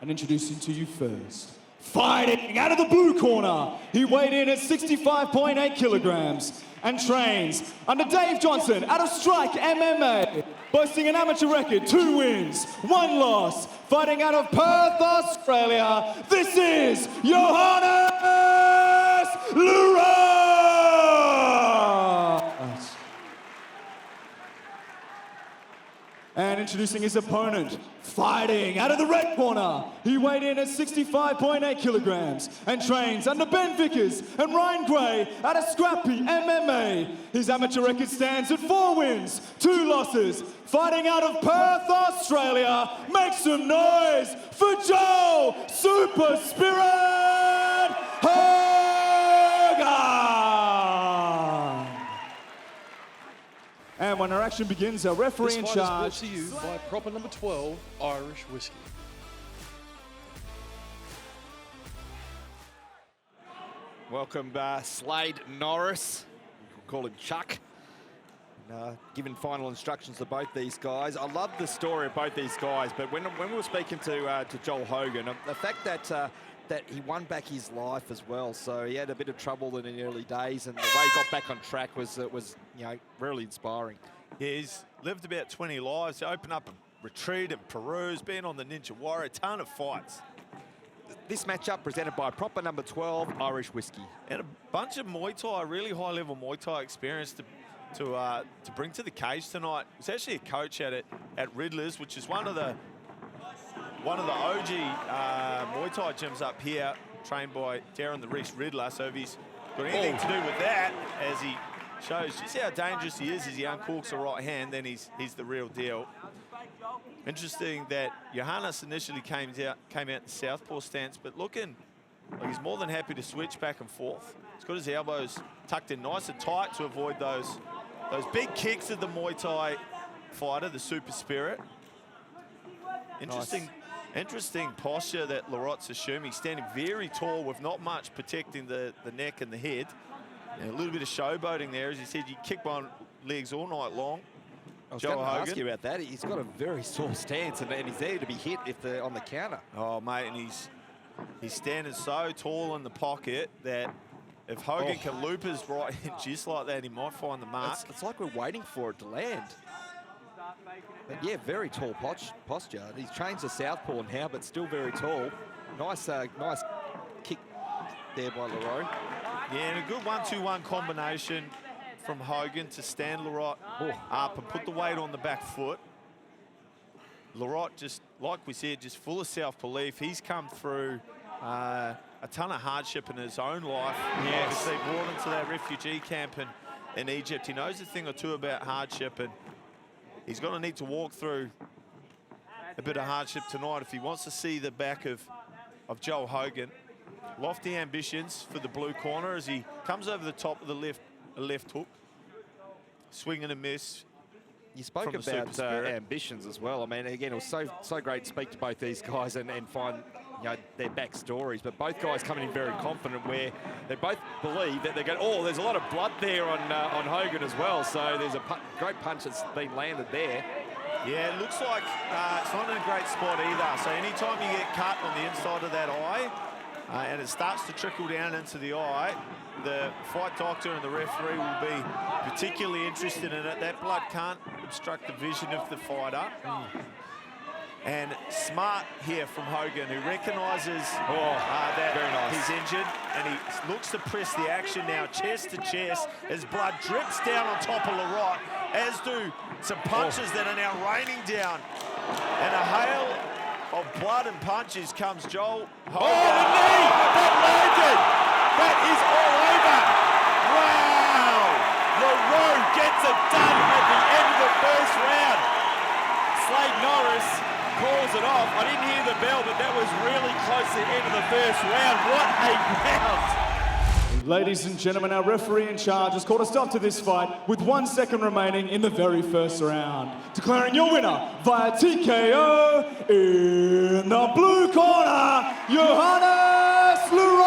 And introducing to you first, fighting out of the blue corner, he weighed in at 65.8 kilograms and trains under Dave Johnson out of Strike MMA, boasting an amateur record, 2 wins, 1 loss, fighting out of Perth, Australia. This is Yohanes Lorot! And introducing his opponent, fighting out of the red corner, he weighed in at 65.8 kilograms and trains under Ben Vickers and Ryan Gray out of Scrappy MMA. His amateur record stands at 4 wins, 2 losses, fighting out of Perth, Australia. Make some noise for Joe Super Spirit Hogan! And when our action begins, our referee in charge. This fight is brought to you by proper number 12 Irish whiskey. Welcome, Slade Norris. We'll call him Chuck. Given final instructions to both these guys. I love the story of both these guys, but when we were speaking to Joel Hogan, the fact that that he won back his life as well, so he had a bit of trouble in the early days, and the way he got back on track was really inspiring. Yeah, he's lived about 20 lives. He opened up a retreat in Peru, has been on the Ninja Warrior, a ton of fights. This matchup presented by proper number 12 Irish whiskey. And a bunch of Muay Thai, really high-level Muay Thai experience to bring to the cage tonight. He's actually a coach at Riddler's, which is one of the OG Muay Thai gyms up here, trained by Darren the Reese Riddler. So if he's got anything to do with that, as he shows just how dangerous he is as he uncorks a right hand, then he's the real deal. Interesting that Yohanes initially came out in the southpaw stance, but looking like he's more than happy to switch back and forth. He's got his elbows tucked in nice and tight to avoid those big kicks of the Muay Thai fighter, the Super Spirit. Interesting posture that Lorot's assuming. Standing very tall with not much protecting the neck and the head. And a little bit of showboating there. As he said, you kick my legs all night long. I was going to ask you about that. He's got a very tall stance, and he's there to be hit if they're on the counter. Oh, mate, and he's standing so tall in the pocket that if Hogan can loop his right hand just like that, he might find the mark. It's like we're waiting for it to land. But yeah, very tall posture. He trains the southpaw now, but still very tall. Nice kick there by Lorot. Yeah, and a good 1-2-1 combination from Hogan to stand Lorot up and put the weight on the back foot. Lorot, just like we said, just full of self-belief. He's come through a ton of hardship in his own life. Yes. Obviously brought into that refugee camp in Egypt. He knows a thing or two about hardship, and he's going to need to walk through a bit of hardship tonight if he wants to see the back of Joel Hogan. Lofty ambitions for the blue corner as he comes over the top of the left hook. Swing and a miss. You spoke about ambitions as well. I mean, again, it was so great to speak to both these guys and find their backstories. But both guys coming in very confident, where they both believe that they're going. Oh, there's a lot of blood there on Hogan as well. So there's a great punch that's been landed there. Yeah, it looks like it's not in a great spot either. So anytime you get cut on the inside of that eye, and it starts to trickle down into the eye, the fight doctor and the referee will be particularly interested in it. That blood can't obstruct the vision of the fighter. And smart here from Hogan, who recognises that he's injured, and he looks to press the action now, chest to chest, as blood drips down on top of Lorot, as do some punches that are now raining down. And a hail of blood and punches comes Joel Hogan. Oh, the knee! That landed! That is all over! Wow! Lorot gets it done at the end of the first round. Slade Norris calls it off. I didn't hear the bell, but that was really close to the end of the first round. What a round! Ladies and gentlemen, our referee in charge has called a stop to this fight with 1 second remaining in the very first round. Declaring your winner via TKO in the blue corner, Yohanes Lorot!